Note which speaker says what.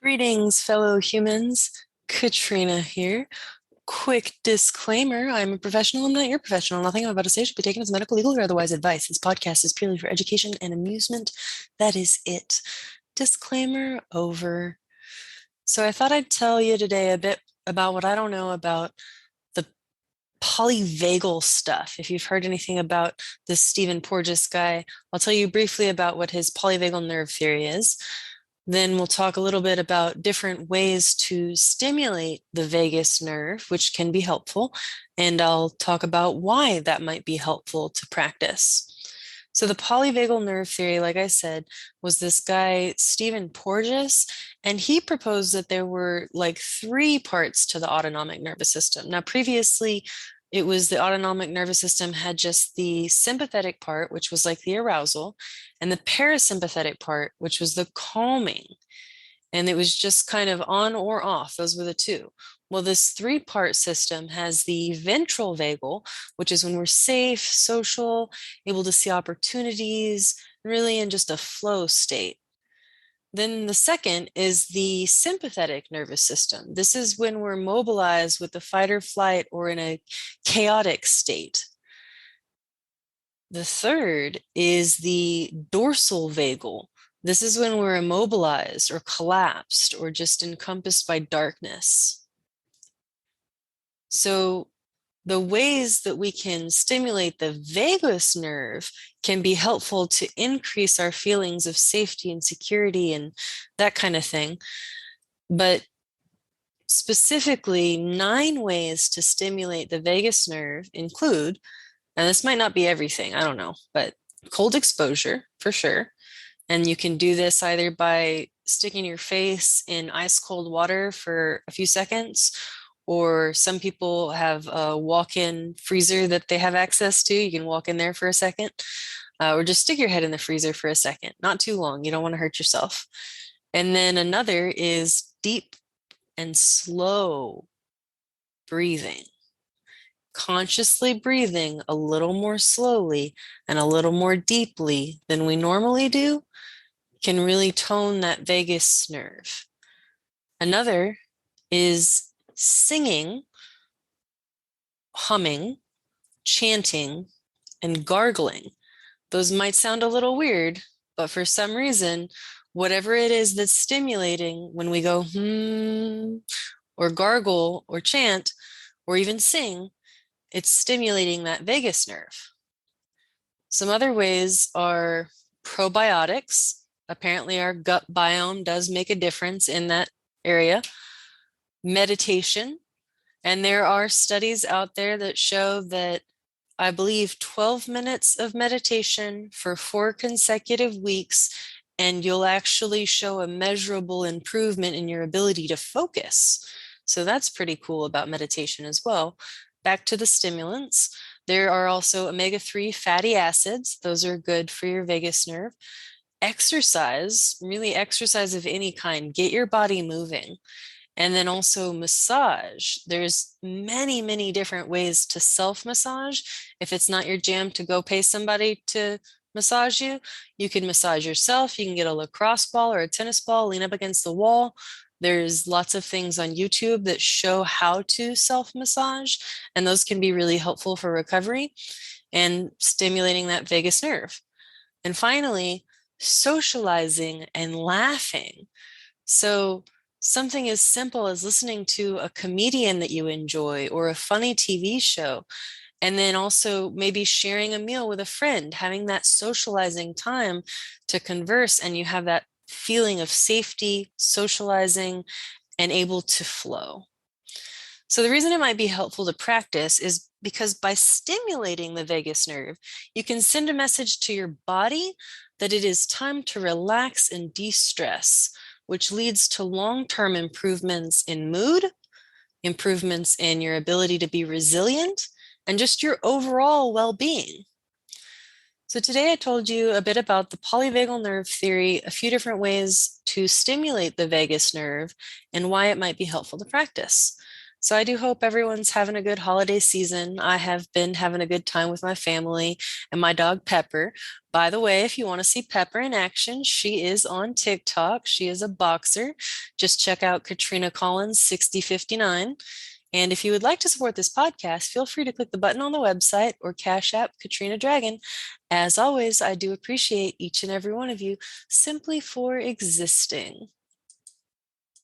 Speaker 1: Greetings, fellow humans. Katrina here. Quick disclaimer, I'm a professional. I'm not your professional. Nothing I'm about to say should be taken as medical, legal, or otherwise advice. This podcast is purely for education and amusement. That is it. Disclaimer over. So I thought I'd tell you today a bit about what I don't know about the polyvagal stuff. If you've heard anything about this Stephen Porges guy, I'll tell you briefly about what his polyvagal nerve theory is. Then we'll talk a little bit about different ways to stimulate the vagus nerve, which can be helpful. And I'll talk about why that might be helpful to practice. So the polyvagal nerve theory, like I said, was this guy, Stephen Porges, and he proposed that there were like three parts to the autonomic nervous system. Now, previously, it was the autonomic nervous system had just the sympathetic part, which was like the arousal, and the parasympathetic part, which was the calming. And it was just kind of on or off. Those were the two. Well, this three-part system has the ventral vagal, which is when we're safe, social, able to see opportunities, really in just a flow state. Then the second is the sympathetic nervous system. This is when we're mobilized with the fight or flight or in a chaotic state. The third is the dorsal vagal. This is when we're immobilized or collapsed or just encompassed by darkness. So the ways that we can stimulate the vagus nerve can be helpful to increase our feelings of safety and security and that kind of thing. But specifically, 9 ways to stimulate the vagus nerve include, and this might not be everything, I don't know, but cold exposure for sure. And you can do this either by sticking your face in ice cold water for a few seconds, or some people have a walk-in freezer that they have access to. You can walk in there for a second, or just stick your head in the freezer for a second. Not too long. You don't want to hurt yourself. And then another is deep and slow breathing. Consciously breathing a little more slowly and a little more deeply than we normally do can really tone that vagus nerve. Another is singing, humming, chanting, and gargling. Those might sound a little weird, but for some reason, whatever it is that's stimulating when we go or gargle or chant or even sing, it's stimulating that vagus nerve. Some other ways are probiotics. Apparently, our gut biome does make a difference in that area. Meditation. And there are studies out there that show that I believe 12 minutes of meditation for 4 consecutive weeks, and you'll actually show a measurable improvement in your ability to focus. So that's pretty cool about meditation as well. Back to the stimulants. There are also omega-3 fatty acids. Those are good for your vagus nerve. Exercise, really exercise of any kind. Get your body moving. And then also massage. There's many, many different ways to self-massage. If it's not your jam to go pay somebody to massage you, you can massage yourself. You can get a lacrosse ball or a tennis ball, lean up against the wall. There's lots of things on YouTube that show how to self-massage, and those can be really helpful for recovery and stimulating that vagus nerve. And finally, socializing and laughing. So something as simple as listening to a comedian that you enjoy or a funny TV show, and then also maybe sharing a meal with a friend, having that socializing time to converse, and you have that feeling of safety, socializing, and able to flow. So the reason it might be helpful to practice is because by stimulating the vagus nerve, you can send a message to your body that it is time to relax and de-stress, which leads to long-term improvements in mood, improvements in your ability to be resilient, and just your overall well-being. So today I told you a bit about the polyvagal nerve theory, a few different ways to stimulate the vagus nerve, and why it might be helpful to practice. So I do hope everyone's having a good holiday season. I have been having a good time with my family and my dog Pepper. By the way, if you want to see Pepper in action, she is on TikTok. She is a boxer. Just check out Katrina Collins 6059. And if you would like to support this podcast, feel free to click the button on the website or Cash App Katrina Dragon. As always, I do appreciate each and every one of you simply for existing.